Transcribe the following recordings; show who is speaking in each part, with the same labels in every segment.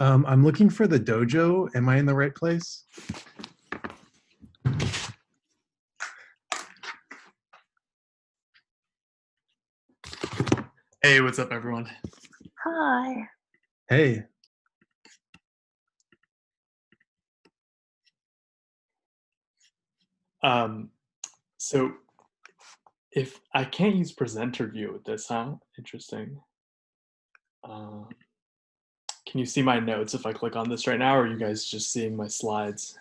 Speaker 1: I'm looking for the dojo. Am I in the right place?
Speaker 2: Hey, what's up, everyone?
Speaker 3: Hi.
Speaker 1: Hey.
Speaker 2: So if I can't use presenter view with this, huh? Interesting. Can you see my notes if I click on this right now, or are you guys just seeing my slides?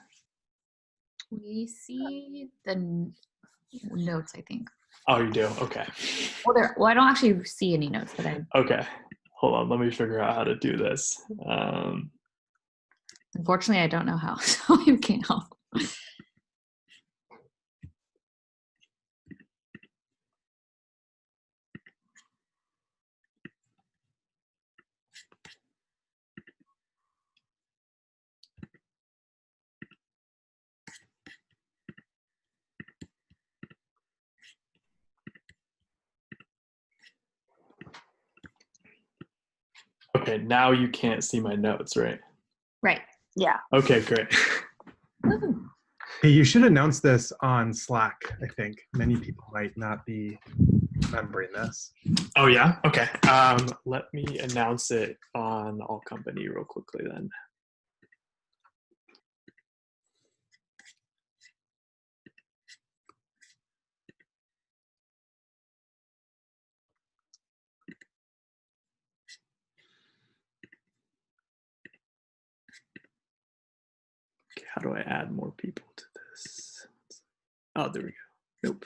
Speaker 3: We see the notes, I think.
Speaker 2: Oh, you do? Okay.
Speaker 3: Well, I don't actually see any notes, but
Speaker 2: Okay. Hold on. Let me figure out how to do this.
Speaker 3: Unfortunately, I don't know how, so you can't help.
Speaker 2: Okay, now you can't see my notes, right?
Speaker 3: Right. Yeah.
Speaker 2: Okay, great.
Speaker 1: Hey, you should announce this on Slack, I think. Many people might not be remembering this.
Speaker 2: Oh, yeah? Okay. Let me announce it on All Company real quickly then. Okay, how do I add more people to this? Oh, there we go. Nope.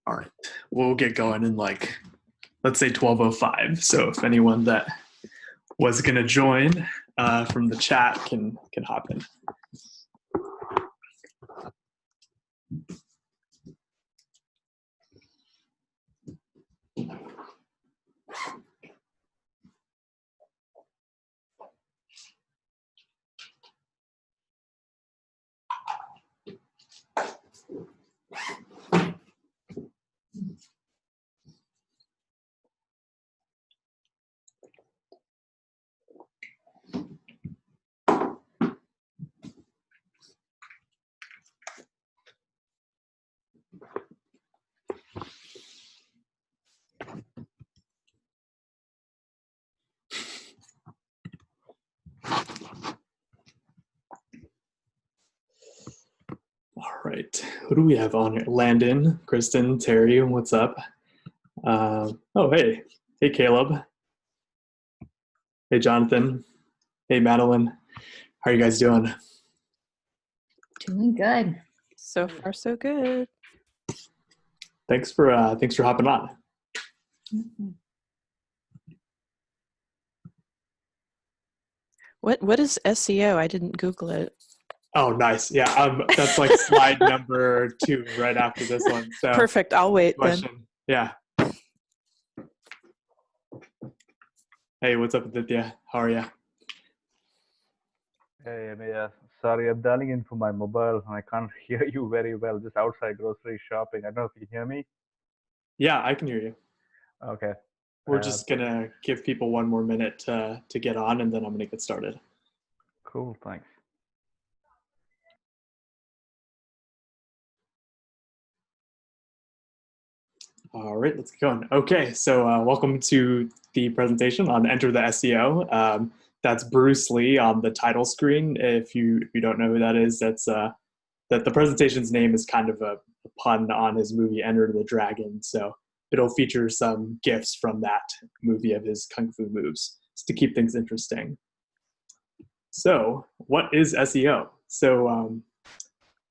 Speaker 2: All right, we'll get going in like, let's say 12:05. So if anyone that was gonna join from the chat can hop in. All right, who do we have on here? Landon, Kristen, Terry, what's up? Oh, hey Caleb. Hey Jonathan. Hey Madeline. How are you guys doing?
Speaker 3: Doing good.
Speaker 4: So far, so good.
Speaker 2: Thanks for hopping on.
Speaker 3: Mm-hmm.
Speaker 4: What is SEO? I didn't Google it.
Speaker 2: Oh, nice. Yeah, that's like slide number 2 right after this one. So
Speaker 4: perfect. I'll wait
Speaker 2: question. Then. Yeah. Hey, what's up, Aditya? How are you?
Speaker 5: Hey, Amaya. Sorry, I'm dialing in from my mobile and I can't hear you very well. Just outside grocery shopping. I don't know if you can hear me.
Speaker 2: Yeah, I can hear you.
Speaker 5: Okay.
Speaker 2: We're just gonna give people one more minute to get on, and then I'm gonna get started.
Speaker 5: Cool. Thanks.
Speaker 2: All right, let's get going. Okay, so welcome to the presentation on Enter the SEO. That's Bruce Lee on the title screen. If you don't know who that is, that's that the presentation's name is kind of a pun on his movie Enter the Dragon. So it'll feature some GIFs from that movie of his kung fu moves just to keep things interesting. So what is SEO? So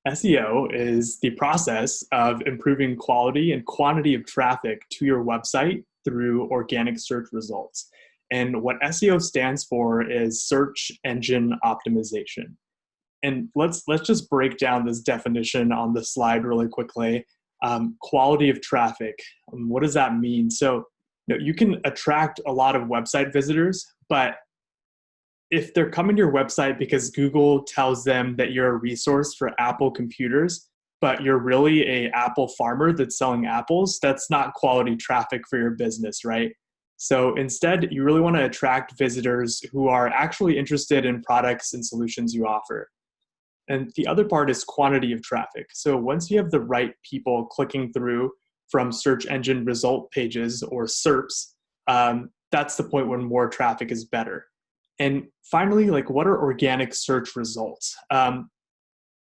Speaker 2: SEO is the process of improving quality and quantity of traffic to your website through organic search results. And what SEO stands for is search engine optimization. And let's just break down this definition on the slide really quickly. Quality of traffic. What does that mean? So you can attract a lot of website visitors, but if they're coming to your website because Google tells them that you're a resource for Apple computers, but you're really a Apple farmer that's selling apples, that's not quality traffic for your business, right? So instead, you really want to attract visitors who are actually interested in products and solutions you offer. And the other part is quantity of traffic. So once you have the right people clicking through from search engine result pages or SERPs, that's the point when more traffic is better. And finally, like, what are organic search results?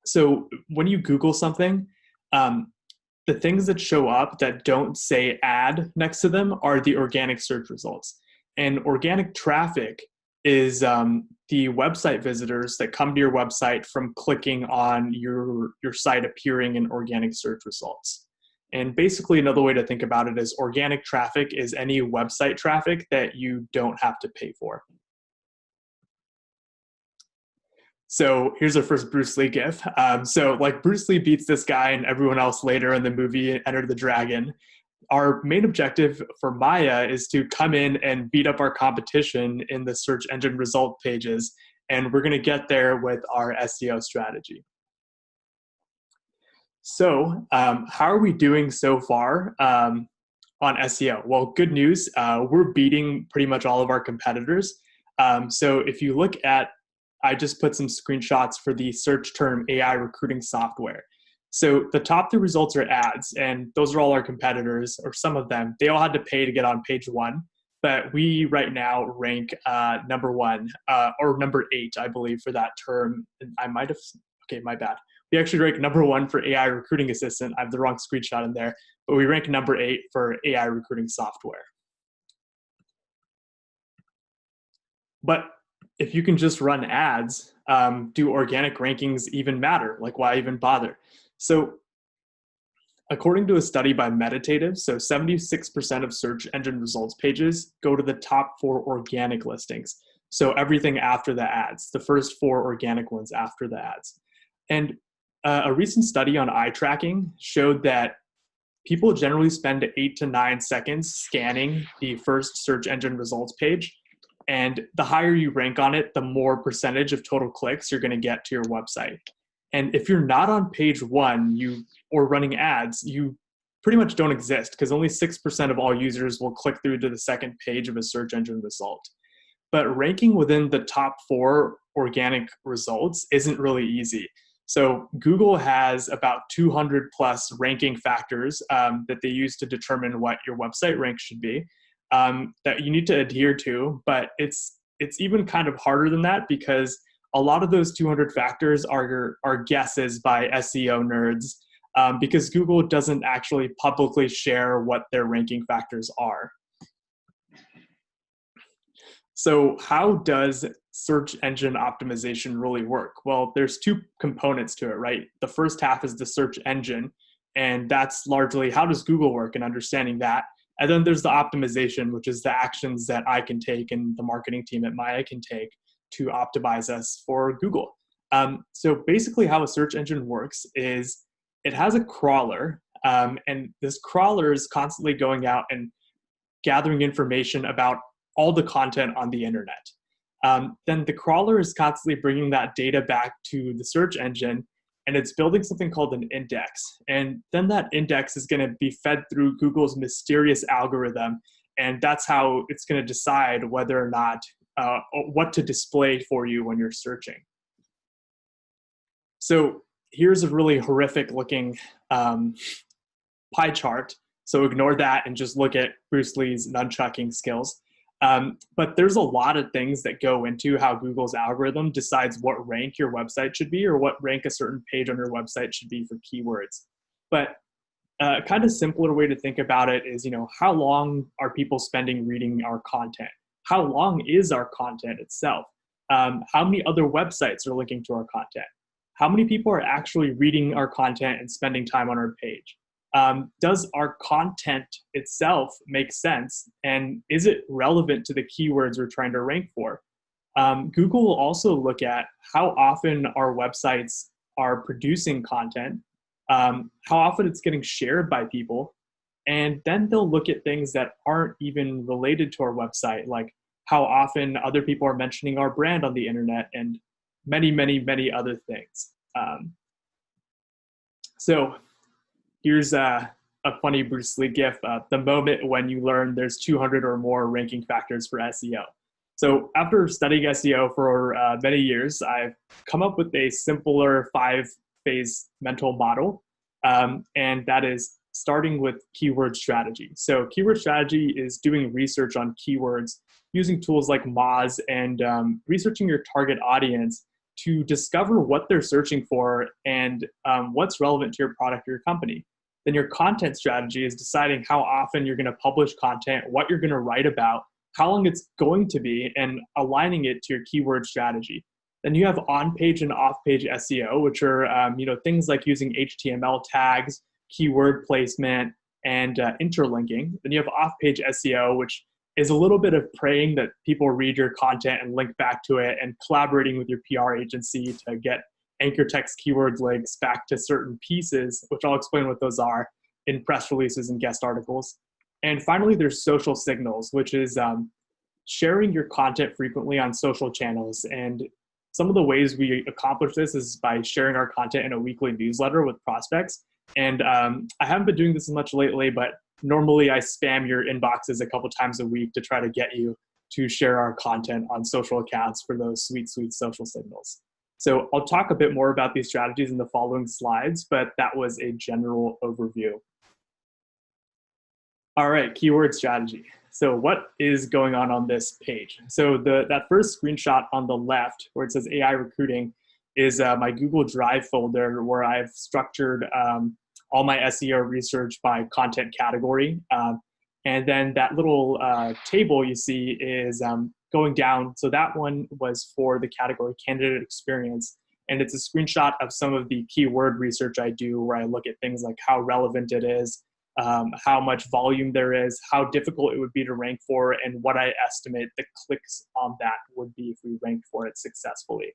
Speaker 2: So when you Google something, the things that show up that don't say ad next to them are the organic search results. And organic traffic is the website visitors that come to your website from clicking on your site appearing in organic search results. And basically another way to think about it is organic traffic is any website traffic that you don't have to pay for. So here's our first Bruce Lee gif. So like Bruce Lee beats this guy and everyone else later in the movie Enter the Dragon. Our main objective for Maya is to come in and beat up our competition in the search engine result pages. And we're going to get there with our SEO strategy. So how are we doing so far on SEO? Well, good news. We're beating pretty much all of our competitors. So if you look at, I just put some screenshots for the search term AI recruiting software. So the top 3 results are ads, and those are all our competitors, or some of them. They all had to pay to get on page 1, but we right now rank number 1 or number 8, I believe, for that term. And I might have, okay, my bad. We actually rank number 1 for AI recruiting assistant. I have the wrong screenshot in there, but we rank number 8 for AI recruiting software. But if you can just run ads, do organic rankings even matter? Like, why even bother? So according to a study by Meditative, so 76% of search engine results pages go to the top 4 organic listings. So everything after the ads, the first 4 organic ones after the ads. And a recent study on eye tracking showed that people generally spend 8 to 9 seconds scanning the first search engine results page. And the higher you rank on it, the more percentage of total clicks you're going to get to your website. And if you're not on page 1 or running ads, you pretty much don't exist, because only 6% of all users will click through to the second page of a search engine result. But ranking within the top 4 organic results isn't really easy. So Google has about 200 plus ranking factors that they use to determine what your website rank should be. That you need to adhere to, but it's even kind of harder than that, because a lot of those 200 factors are guesses by SEO nerds, because Google doesn't actually publicly share what their ranking factors are. So how does search engine optimization really work? Well, there's 2 components to it, right? The first half is the search engine, and that's largely how does Google work and understanding that. And then there's the optimization, which is the actions that I can take and the marketing team at Maya can take to optimize us for Google. So basically how a search engine works is it has a crawler, and this crawler is constantly going out and gathering information about all the content on the internet. Then the crawler is constantly bringing that data back to the search engine, and it's building something called an index. And then that index is going to be fed through Google's mysterious algorithm, and that's how it's going to decide whether or not what to display for you when you're searching. So here's a really horrific looking pie chart. So ignore that and just look at Bruce Lee's nunchucking skills. But there's a lot of things that go into how Google's algorithm decides what rank your website should be, or what rank a certain page on your website should be for keywords. But a kind of simpler way to think about it is, how long are people spending reading our content? How long is our content itself? How many other websites are linking to our content? How many people are actually reading our content and spending time on our page? Does our content itself make sense? And is it relevant to the keywords we're trying to rank for? Google will also look at how often our websites are producing content, how often it's getting shared by people, and then they'll look at things that aren't even related to our website, like how often other people are mentioning our brand on the internet and many, many, many other things. So here's a funny Bruce Lee gif, the moment when you learn there's 200 or more ranking factors for SEO. So after studying SEO for many years, I've come up with a simpler 5-phase mental model, and that is starting with keyword strategy. So keyword strategy is doing research on keywords, using tools like Moz, and researching your target audience to discover what they're searching for and what's relevant to your product or your company. Then your content strategy is deciding how often you're going to publish content, what you're going to write about, how long it's going to be, and aligning it to your keyword strategy. Then you have on-page and off-page SEO, which are things like using HTML tags, keyword placement, and interlinking. Then you have off-page SEO, which is a little bit of praying that people read your content and link back to it, and collaborating with your PR agency to get anchor text keyword links back to certain pieces, which I'll explain what those are in press releases and guest articles. And finally, there's social signals, which is sharing your content frequently on social channels. And some of the ways we accomplish this is by sharing our content in a weekly newsletter with prospects. And I haven't been doing this as much lately, but normally I spam your inboxes a couple times a week to try to get you to share our content on social accounts for those sweet, sweet social signals. So I'll talk a bit more about these strategies in the following slides, but that was a general overview. All right, keyword strategy. So what is going on this page? So that first screenshot on the left where it says AI recruiting is my Google Drive folder where I've structured all my SEO research by content category. And then that little table you see is going down. So that one was for the category candidate experience. And it's a screenshot of some of the keyword research I do where I look at things like how relevant it is, how much volume there is, how difficult it would be to rank for, and what I estimate the clicks on that would be if we ranked for it successfully.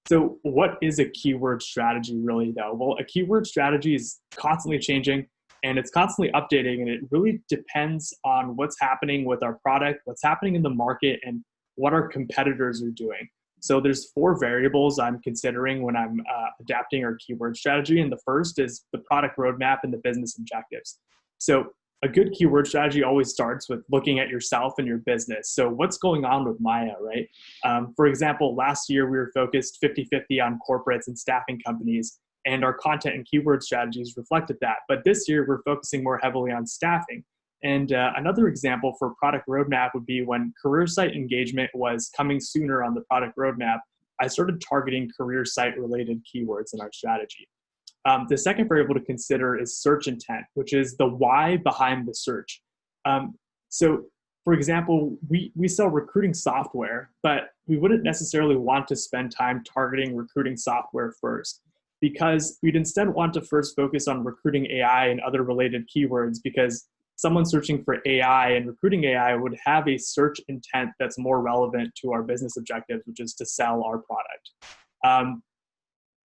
Speaker 2: So what is a keyword strategy really though? Well, a keyword strategy is constantly changing and it's constantly updating, and it really depends on what's happening with our product, what's happening in the market, and what our competitors are doing. So there's 4 variables I'm considering when I'm adapting our keyword strategy. And the first is the product roadmap and the business objectives. So a good keyword strategy always starts with looking at yourself and your business. So what's going on with Maya, right? For example, last year we were focused 50-50 on corporates and staffing companies, and our content and keyword strategies reflected that. But this year we're focusing more heavily on staffing. And another example for product roadmap would be when career site engagement was coming sooner on the product roadmap, I started targeting career site related keywords in our strategy. The second variable to consider is search intent, which is the why behind the search. So for example, we sell recruiting software, but we wouldn't necessarily want to spend time targeting recruiting software first, because we'd instead want to first focus on recruiting AI and other related keywords, because someone searching for AI and recruiting AI would have a search intent that's more relevant to our business objectives, which is to sell our product.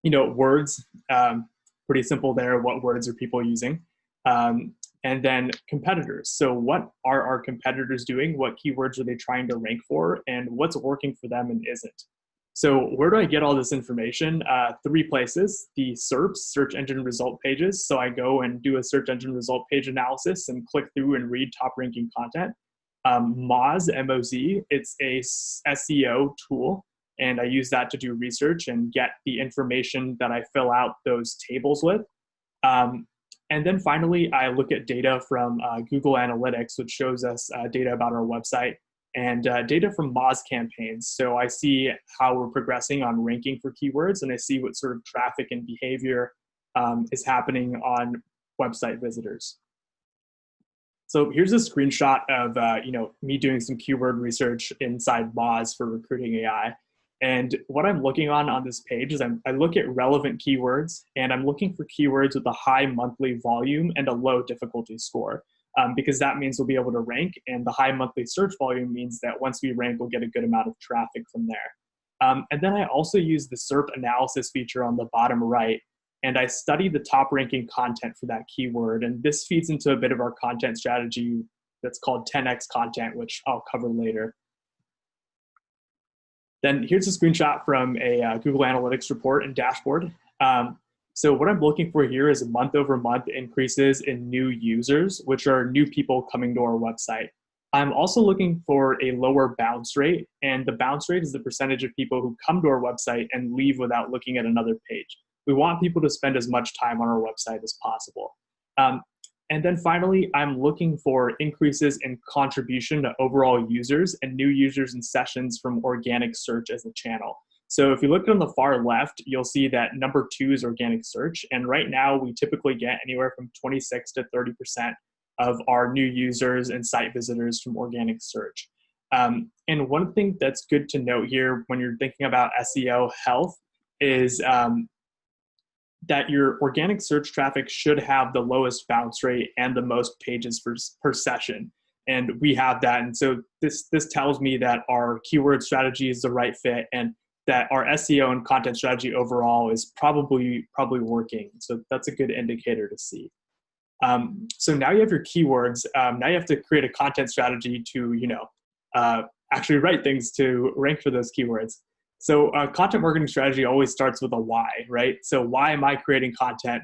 Speaker 2: Words, pretty simple there. What words are people using? And then competitors. So what are our competitors doing? What keywords are they trying to rank for? And what's working for them and isn't? So where do I get all this information? 3 places: the SERPs, search engine result pages. So I go and do a search engine result page analysis and click through and read top ranking content. Moz, M-O-Z, it's a SEO tool, and I use that to do research and get the information that I fill out those tables with. And then finally, I look at data from Google Analytics, which shows us data about our website, and data from Moz campaigns. So I see how we're progressing on ranking for keywords, and I see what sort of traffic and behavior is happening on website visitors. So here's a screenshot of me doing some keyword research inside Moz for recruiting AI. And what I'm looking on this page is I look at relevant keywords, and I'm looking for keywords with a high monthly volume and a low difficulty score. because that means we'll be able to rank, and the high monthly search volume means that once we rank, we'll get a good amount of traffic from there. And then I also use the SERP analysis feature on the bottom right, and I study the top ranking content for that keyword. And this feeds into a bit of our content strategy that's called 10x content, which I'll cover later. Then here's a screenshot from a Google Analytics report and dashboard. So what I'm looking for here is month over month increases in new users, which are new people coming to our website. I'm also looking for a lower bounce rate, and the bounce rate is the percentage of people who come to our website and leave without looking at another page. We want people to spend as much time on our website as possible. And then finally, I'm looking for increases in contribution to overall users and new users and sessions from organic search as a channel. So if you look on the far left, you'll see that number 2 is organic search. And right now we typically get anywhere from 26 to 30% of our new users and site visitors from organic search. And one thing that's good to note here when you're thinking about SEO health is that your organic search traffic should have the lowest bounce rate and the most pages per session. And we have that. And so this tells me that our keyword strategy is the right fit, and that our SEO and content strategy overall is probably working. So that's a good indicator to see. So now you have your keywords. Now you have to create a content strategy to, actually write things to rank for those keywords. So content marketing strategy always starts with a why, right? So why am I creating content?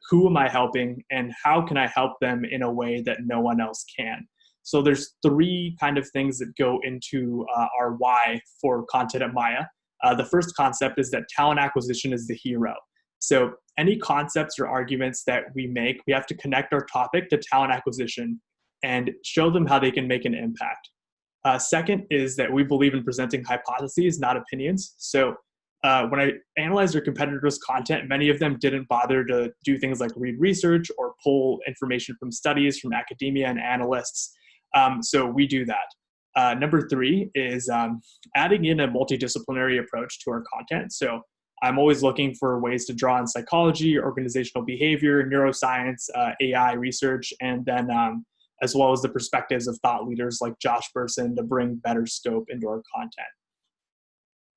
Speaker 2: Who am I helping? And how can I help them in a way that no one else can? So there's 3 kind of things that go into our why for content at Maya. The first concept is that talent acquisition is the hero. So any concepts or arguments that we make, we have to connect our topic to talent acquisition and show them how they can make an impact. Second is that we believe in presenting hypotheses, not opinions. So when I analyzed our competitors' content, many of them didn't bother to do things like read research or pull information from studies from academia and analysts. So we do that. Number 3 is adding in a multidisciplinary approach to our content. So I'm always looking for ways to draw on psychology, organizational behavior, neuroscience, AI research, and then as well as the perspectives of thought leaders like Josh Bersin to bring better scope into our content.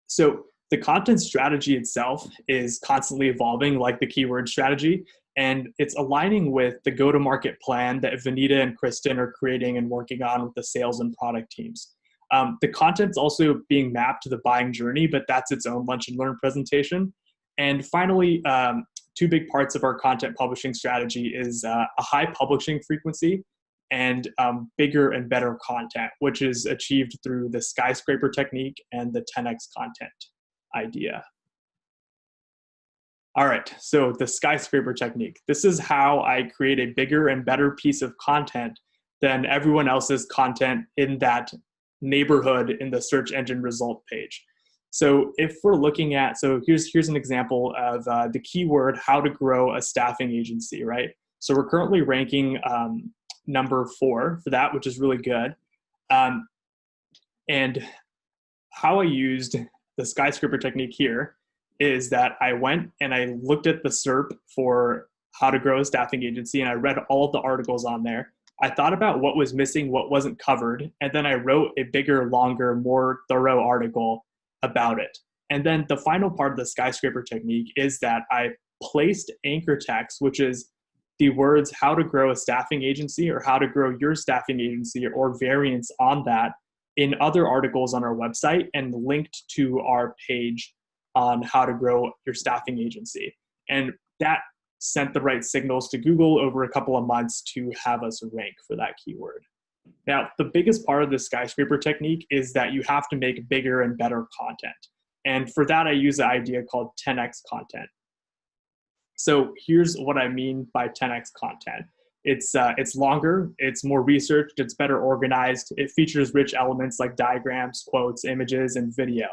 Speaker 2: So the content strategy itself is constantly evolving, like the keyword strategy, and it's aligning with the go-to-market plan that Vanita and Kristen are creating and working on with the sales and product teams. The content's also being mapped to the buying journey, but that's its own lunch and learn presentation. And finally, 2 big parts of our content publishing strategy is a high publishing frequency and bigger and better content, which is achieved through the skyscraper technique and the 10x content idea. All right, so the skyscraper technique. This is how I create a bigger and better piece of content than everyone else's content in that neighborhood in the search engine result page. So if we're looking at, so here's an example of the keyword, how to grow a staffing agency, right? So we're currently ranking number 4 for that, which is really good. And how I used the skyscraper technique here is that I went and I looked at the SERP for how to grow a staffing agency, and I read all of the articles on there. I thought about what was missing, what wasn't covered, and then I wrote a bigger, longer, more thorough article about it. And then the final part of the skyscraper technique is that I placed anchor text, which is the words how to grow a staffing agency or how to grow your staffing agency or variants on that in other articles on our website and linked to our page on how to grow your staffing agency. And that sent the right signals to Google over a couple of months to have us rank for that keyword. Now, the biggest part of the skyscraper technique is that you have to make bigger and better content. And for that, I use an idea called 10x content. So here's what I mean by 10x content. It's longer, it's more researched, it's better organized, it features rich elements like diagrams, quotes, images, and video.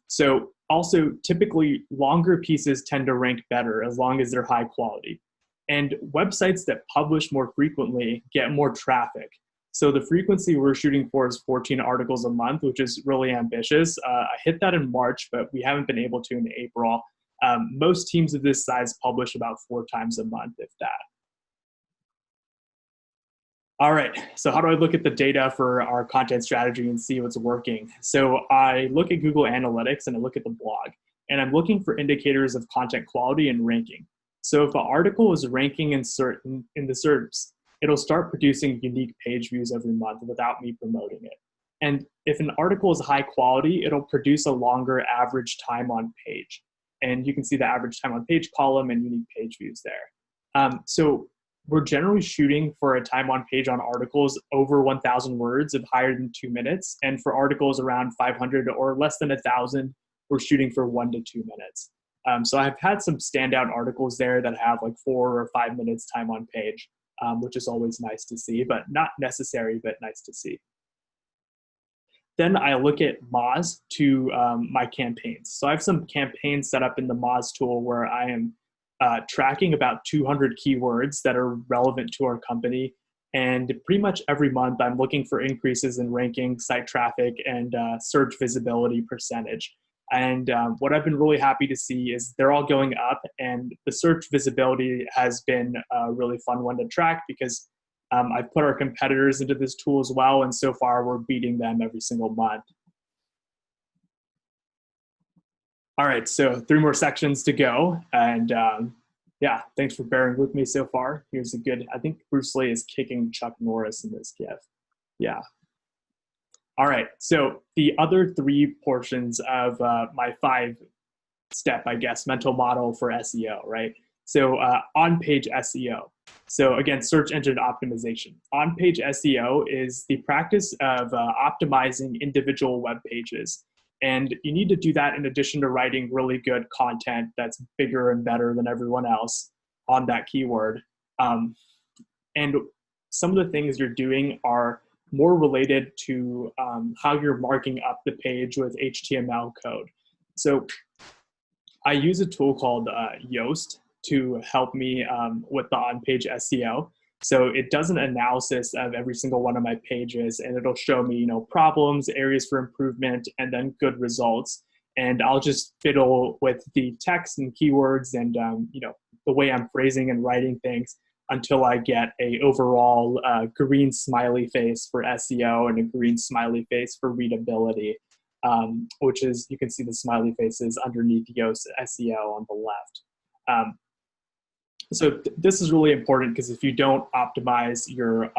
Speaker 2: So also, typically, longer pieces tend to rank better as long as they're high quality. And websites that publish more frequently get more traffic. So the frequency we're shooting for is 14 articles a month, which is really ambitious. I hit that in March, but we haven't been able to in April. Most teams of this size publish about 4 times a month, if that. All right, so how do I look at the data for our content strategy and see what's working? So I look at Google Analytics and I look at the blog, and I'm looking for indicators of content quality and ranking. So if an article is ranking in the SERPs, it'll start producing unique page views every month without me promoting it. And if an article is high quality, it'll produce a longer average time on page. And you can see the average time on page column and unique page views there. So we're generally shooting for a time on page on articles over 1,000 words of higher than 2 minutes. And for articles around 500 or less than 1,000, we're shooting for 1 to 2 minutes. So I've had some standout articles there that have like 4 or 5 minutes time on page, which is always nice to see, but not necessary, but nice to see. Then I look at Moz to my campaigns. So I have some campaigns set up in the Moz tool where I am tracking about 200 keywords that are relevant to our company. And pretty much every month I'm looking for increases in ranking, site traffic, and search visibility percentage. And what I've been really happy to see is they're all going up, and the search visibility has been a really fun one to track because I've put our competitors into this tool as well, and so far we're beating them every single month. All right, so 3 more sections to go, and yeah, thanks for bearing with me so far. Here's a good, I think Bruce Lee is kicking Chuck Norris in this GIF. Yeah. All right, so the other 3 portions of my 5-step, I guess, mental model for SEO, right? So on-page SEO. So again, search engine optimization. On-page SEO is the practice of optimizing individual web pages. And you need to do that in addition to writing really good content that's bigger and better than everyone else on that keyword. And some of the things you're doing are more related to how you're marking up the page with HTML code. So I use a tool called Yoast to help me with the on-page SEO. So it does an analysis of every single one of my pages, and it'll show me, problems, areas for improvement, and then good results. And I'll just fiddle with the text and keywords and the way I'm phrasing and writing things until I get a overall green smiley face for SEO and a green smiley face for readability, which is, you can see the smiley faces underneath Yoast SEO on the left. So this is really important because if you don't optimize your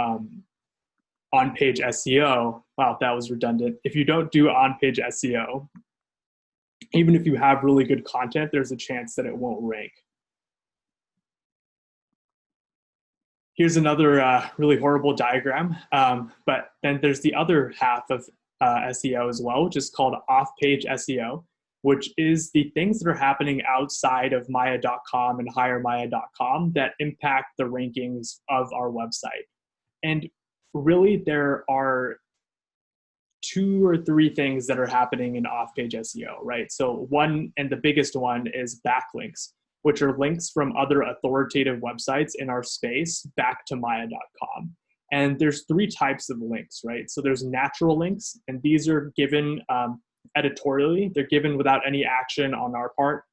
Speaker 2: on-page SEO, wow, that was redundant. If you don't do on-page SEO, even if you have really good content, there's a chance that it won't rank. Here's another really horrible diagram, but then there's the other half of SEO as well, which is called off-page SEO, which is the things that are happening outside of Maya.com and HireMaya.com that impact the rankings of our website. And really, there are 2 or 3 things that are happening in off-page SEO, right? So one, and the biggest one, is backlinks, which are links from other authoritative websites in our space back to Maya.com. And there's 3 types of links, right? So there's natural links, and these are given editorially. They're given without any action on our part.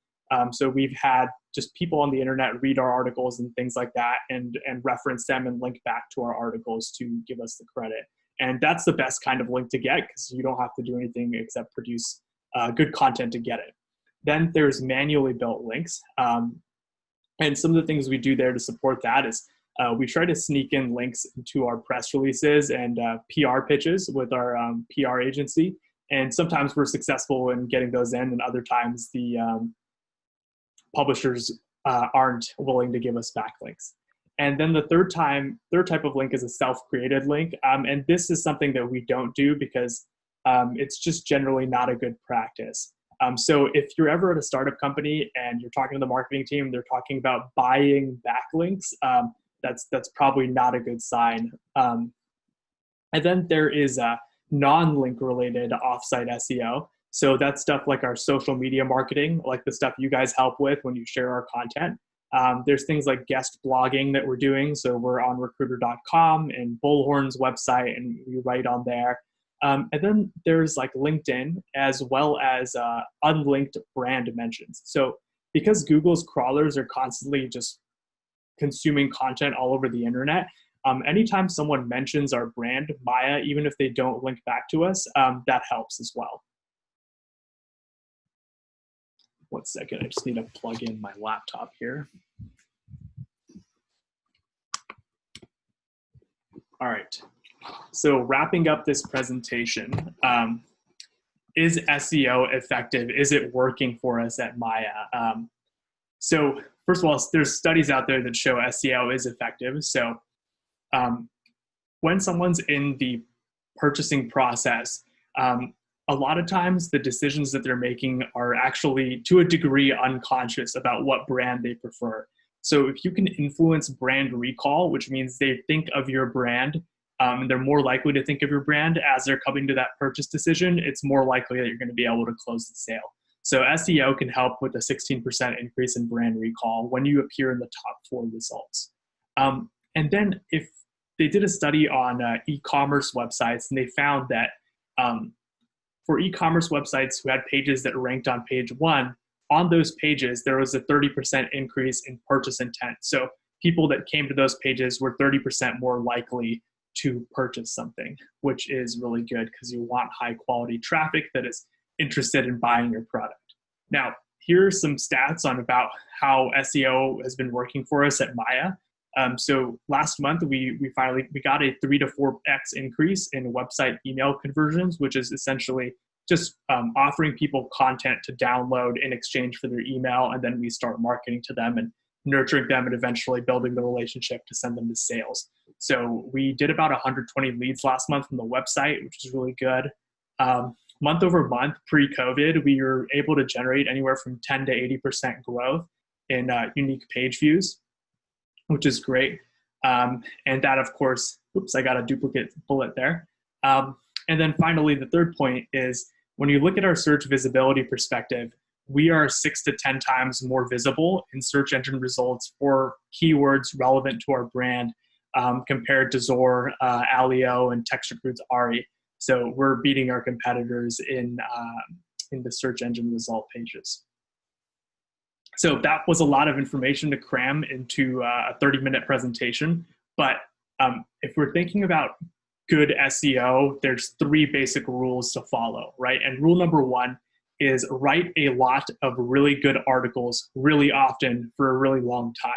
Speaker 2: So we've had just people on the internet read our articles and things like that and reference them and link back to our articles to give us the credit. And that's the best kind of link to get because you don't have to do anything except produce good content to get it. Then there's manually built links. And some of the things we do there to support that is we try to sneak in links to our press releases and PR pitches with our PR agency. And sometimes we're successful in getting those in, and other times the publishers aren't willing to give us backlinks. And then the third type of link is a self-created link. And this is something that we don't do because it's just generally not a good practice. So if you're ever at a startup company and you're talking to the marketing team, they're talking about buying backlinks, that's probably not a good sign. And then there is non-link related offsite SEO. So that's stuff like our social media marketing, like the stuff you guys help with when you share our content. There's things like guest blogging that we're doing. So we're on recruiter.com and Bullhorn's website, and we write on there. And then there's like LinkedIn, as well as unlinked brand mentions. So because Google's crawlers are constantly just consuming content all over the internet, Anytime someone mentions our brand, Maya, even if they don't link back to us, that helps as well. 1 second, I just need to plug in my laptop here. All right, so wrapping up this presentation, is SEO effective? Is it working for us at Maya? So first of all, there's studies out there that show SEO is effective. So when someone's in the purchasing process, a lot of times the decisions that they're making are actually to a degree unconscious about what brand they prefer. So if you can influence brand recall, which means they think of your brand, and they're more likely to think of your brand as they're coming to that purchase decision, it's more likely that you're going to be able to close the sale. So SEO can help with a 16% increase in brand recall when you appear in the top 4 results. And then if they did a study on e-commerce websites, and they found that for e-commerce websites who had pages that ranked on page 1, on those pages, there was a 30% increase in purchase intent. So people that came to those pages were 30% more likely to purchase something, which is really good because you want high quality traffic that is interested in buying your product. Now, here are some stats on about how SEO has been working for us at Maya. So last month, we got a 3 to 4x increase in website email conversions, which is essentially just offering people content to download in exchange for their email, and then we start marketing to them and nurturing them and eventually building the relationship to send them to sales. So we did about 120 leads last month from the website, which is really good. Month over month, pre-COVID, we were able to generate anywhere from 10 to 80% growth in unique page views, which is great. And that, of course, oops, I got a duplicate bullet there. And then finally, the third point is when you look at our search visibility perspective, we are 6 to 10 times more visible in search engine results for keywords relevant to our brand compared to Zor, Alio, and Text Recruit's Ari. So we're beating our competitors in the search engine result pages. So that was a lot of information to cram into a 30-minute presentation. But if we're thinking about good SEO, there's 3 basic rules to follow, right? And rule number 1 is write a lot of really good articles really often for a really long time.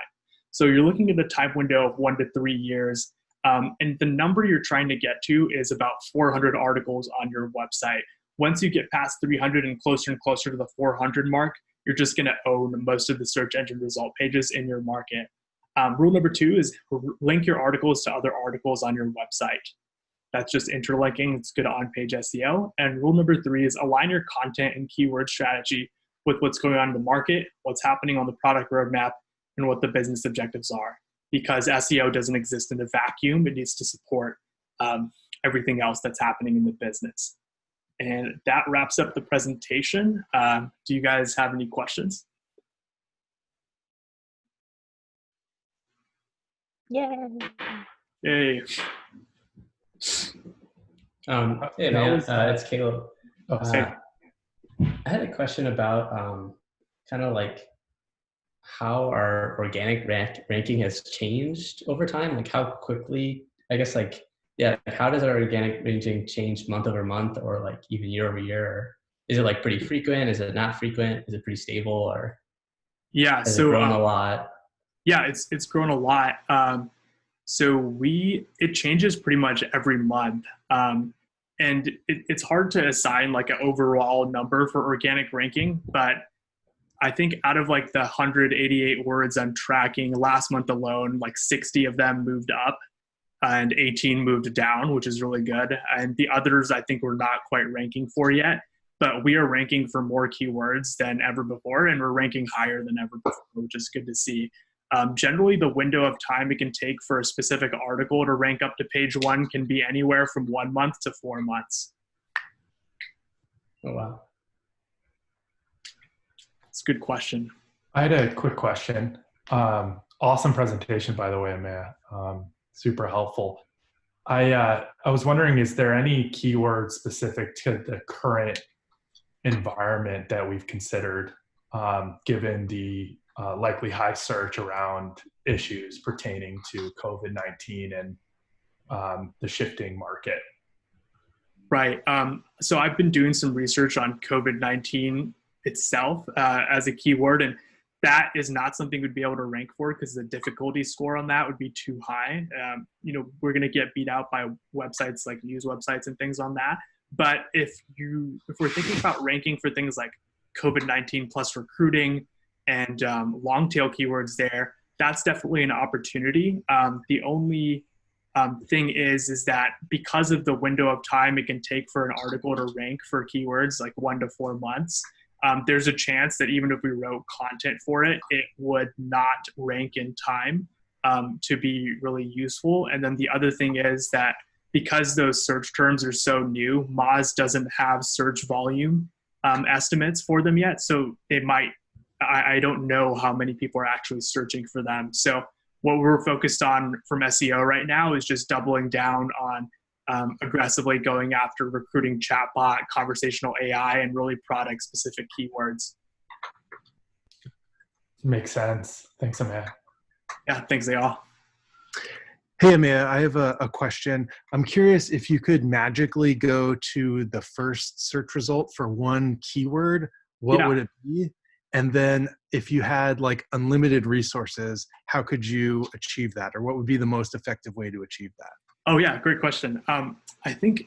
Speaker 2: So you're looking at a time window of 1 to 3 years. And the number you're trying to get to is about 400 articles on your website. Once you get past 300 and closer to the 400 mark, you're just going to own most of the search engine result pages in your market. Rule number 2 is link your articles to other articles on your website. That's just interlinking. It's good on-page SEO. And rule number 3 is align your content and keyword strategy with what's going on in the market, what's happening on the product roadmap, and what the business objectives are. Because SEO doesn't exist in a vacuum. It needs to support everything else that's happening in the business. And that wraps up the presentation. Do you guys have any questions?
Speaker 4: Yay.
Speaker 2: Yay.
Speaker 6: Hey man, it's Caleb.
Speaker 2: Hey.
Speaker 6: I had a question about kind of like how our organic ranking has changed over time. Like how quickly, I guess like, yeah, like how does our organic ranking change month over month or like even year over year? Or is it like pretty frequent? Is it not frequent? Is it pretty stable or has it grown a lot?
Speaker 2: Yeah, it's grown a lot. So it changes pretty much every month. And it's hard to assign like an overall number for organic ranking, but I think out of like the 188 words I'm tracking last month alone, like 60 of them moved up and 18 moved down, which is really good. And the others I think we're not quite ranking for yet, but we are ranking for more keywords than ever before, and we're ranking higher than ever before, which is good to see. Generally, the window of time it can take for a specific article to rank up to page 1 can be anywhere from 1 month to 4 months.
Speaker 6: Oh, wow.
Speaker 2: It's a good question.
Speaker 1: I had a quick question. Awesome presentation, by the way, Maya. Super helpful. I was wondering, is there any keyword specific to the current environment that we've considered, given the likely high search around issues pertaining to COVID-19 and the shifting market?
Speaker 2: Right. So I've been doing some research on COVID-19 itself as a keyword, and that is not something we'd be able to rank for because the difficulty score on that would be too high. We're going to get beat out by websites like news websites and things on that. But if we're thinking about ranking for things like COVID-19 plus recruiting and long tail keywords there, that's definitely an opportunity. The only thing is that because of the window of time it can take for an article to rank for keywords, like 1 to 4 months, there's a chance that even if we wrote content for it, it would not rank in time to be really useful. And then the other thing is that because those search terms are so new, Moz doesn't have search volume estimates for them yet. So it might, I don't know how many people are actually searching for them. So what we're focused on from SEO right now is just doubling down on aggressively going after recruiting chatbot, conversational AI, and really product-specific keywords.
Speaker 1: Makes sense. Thanks, Amaya.
Speaker 2: Yeah, thanks, Eyal.
Speaker 7: Hey, Amaya, I have a question. I'm curious if you could magically go to the first search result for one keyword, what would it be? And then if you had like unlimited resources, how could you achieve that? Or what would be the most effective way to achieve that?
Speaker 2: Oh yeah, great question. I think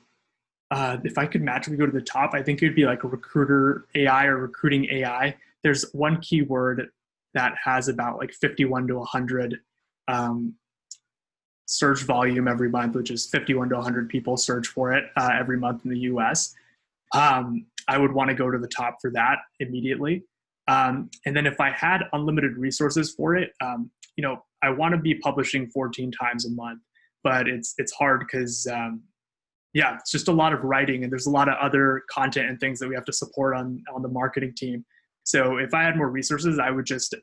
Speaker 2: if I could magically go to the top, I think it would be like a recruiter AI or recruiting AI. There's one keyword that has about like 51 to 100 search volume every month, which is 51 to 100 people search for it every month in the US. I would want to go to the top for that immediately. And then if I had unlimited resources for it, I want to be publishing 14 times a month, but it's hard because, it's just a lot of writing and there's a lot of other content and things that we have to support on the marketing team. So if I had more resources, I would just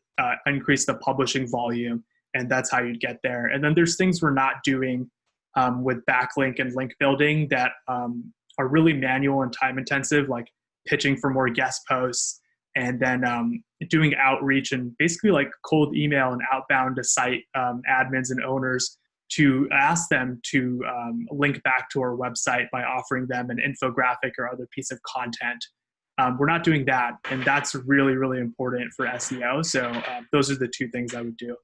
Speaker 2: increase the publishing volume, and that's how you'd get there. And then there's things we're not doing with backlink and link building that are really manual and time intensive, like pitching for more guest posts, and then doing outreach and basically like cold email and outbound to site admins and owners to ask them to link back to our website by offering them an infographic or other piece of content. We're not doing that, and that's really, really important for SEO. So those are the two things I would do.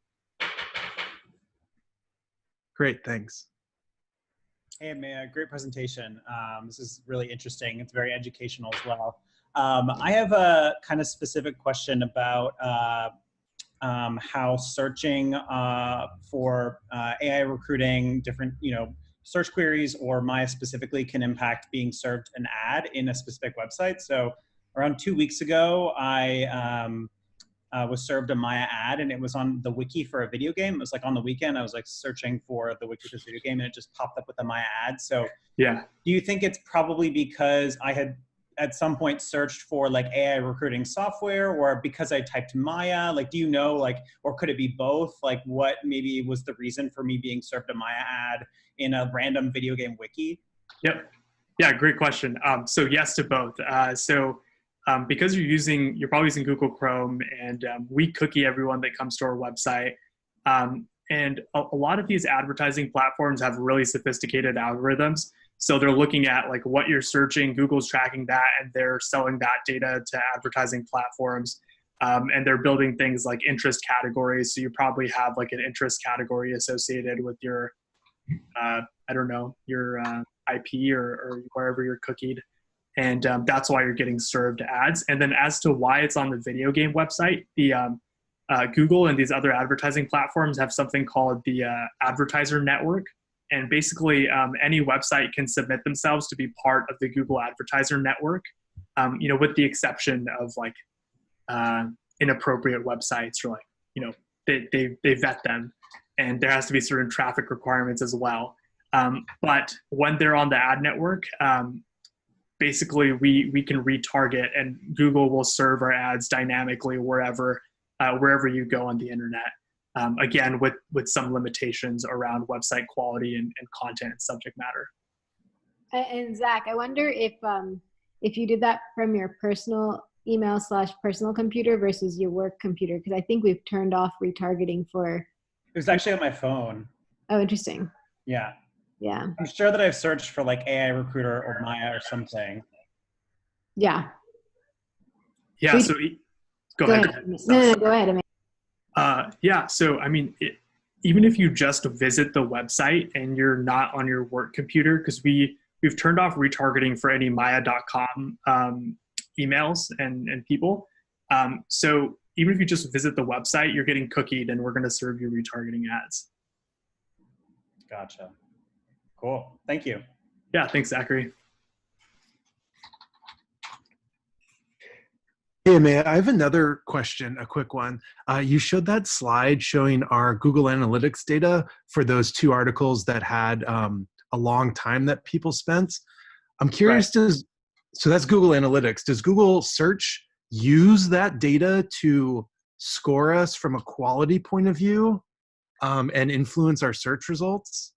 Speaker 7: Great, thanks.
Speaker 8: Hey, Amaya, great presentation. This is really interesting. It's very educational as well. I have a kind of specific question about how searching for AI recruiting, different search queries or Maya specifically can impact being served an ad in a specific website. So around 2 weeks ago, I was served a Maya ad, and it was on the wiki for a video game. It was like on the weekend, I was like searching for the wiki for this video game, and it just popped up with a Maya ad. So
Speaker 2: yeah,
Speaker 8: do you think it's probably because I had at some point searched for like AI recruiting software, or because I typed Maya? Like, do you know, like, or could it be both? Like, what maybe was the reason for me being served a Maya ad in a random video game wiki?
Speaker 2: Yep. Yeah, great question. So yes to both. Because you're probably using Google Chrome, and we cookie everyone that comes to our website. And a lot of these advertising platforms have really sophisticated algorithms. So they're looking at like what you're searching, Google's tracking that, and they're selling that data to advertising platforms. And they're building things like interest categories. So you probably have like an interest category associated with your, your IP or wherever you're cookied. And that's why you're getting served ads. And then as to why it's on the video game website, the Google and these other advertising platforms have something called the advertiser network. And basically any website can submit themselves to be part of the Google advertiser network, with the exception of like inappropriate websites, or like, they vet them, and there has to be certain traffic requirements as well. But when they're on the ad network, basically we can retarget, and Google will serve our ads dynamically wherever you go on the internet. Again, with some limitations around website quality and content and subject matter.
Speaker 9: And Zach, I wonder if you did that from your personal email /personal computer versus your work computer, because I think we've turned off retargeting for
Speaker 8: was actually on my phone.
Speaker 9: Oh, interesting.
Speaker 8: Yeah.
Speaker 9: Yeah.
Speaker 8: I'm sure that I've searched for like AI Recruiter or Maya or something.
Speaker 9: Yeah.
Speaker 2: Yeah. So go ahead.
Speaker 9: No, go ahead. I mean,
Speaker 2: Yeah. So, I mean, even if you just visit the website and you're not on your work computer, because we've turned off retargeting for any Maya.com emails and people. So even if you just visit the website, you're getting cookied, and we're going to serve you retargeting ads.
Speaker 8: Gotcha. Cool. Thank you.
Speaker 2: Yeah. Thanks, Zachary.
Speaker 7: Hey, Maya, I have another question, a quick one. You showed that slide showing our Google Analytics data for those 2 articles that had a long time that people spent. I'm curious, so that's Google Analytics. Does Google Search use that data to score us from a quality point of view and influence our search results?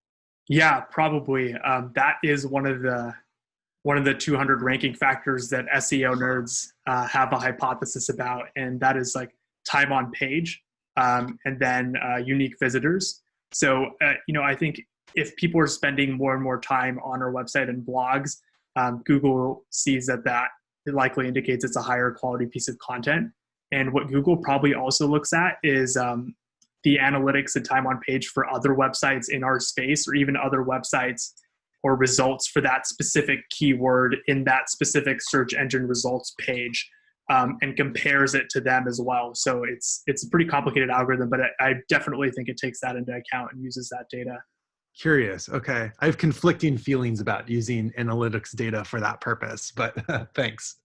Speaker 2: Yeah, probably. That is one of the 200 ranking factors that SEO nerds have a hypothesis about, and that is like time on page and then unique visitors. So, I think if people are spending more and more time on our website and blogs, Google sees that it likely indicates it's a higher quality piece of content. And what Google probably also looks at is the analytics and time on page for other websites in our space, or even other websites or results for that specific keyword in that specific search engine results page, and compares it to them as well. So it's a pretty complicated algorithm, but I definitely think it takes that into account and uses that data.
Speaker 7: Curious. Okay. I have conflicting feelings about using analytics data for that purpose, but thanks.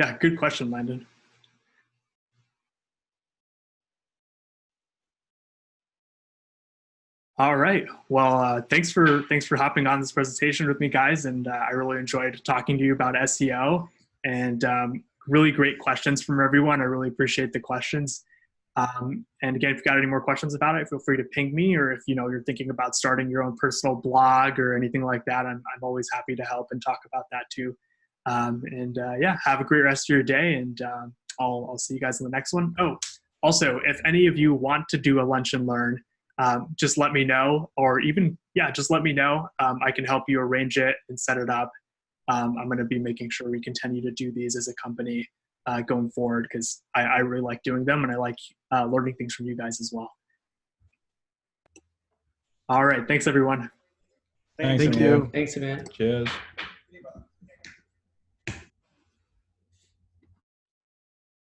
Speaker 2: Yeah, good question, Landon. All right. Well, thanks for hopping on this presentation with me, guys. And I really enjoyed talking to you about SEO, and really great questions from everyone. I really appreciate the questions. And again, if you've got any more questions about it, feel free to ping me, or if you're thinking about starting your own personal blog or anything like that, I'm always happy to help and talk about that too. Yeah, have a great rest of your day, and I'll see you guys in the next one. Oh, also, if any of you want to do a lunch and learn, just let me know, or even, just let me know. I can help you arrange it and set it up. I'm going to be making sure we continue to do these as a company going forward, because I really like doing them, and I like learning things from you guys as well. All right. Thanks, everyone.
Speaker 7: Thank you.
Speaker 6: Thanks, man.
Speaker 10: Cheers.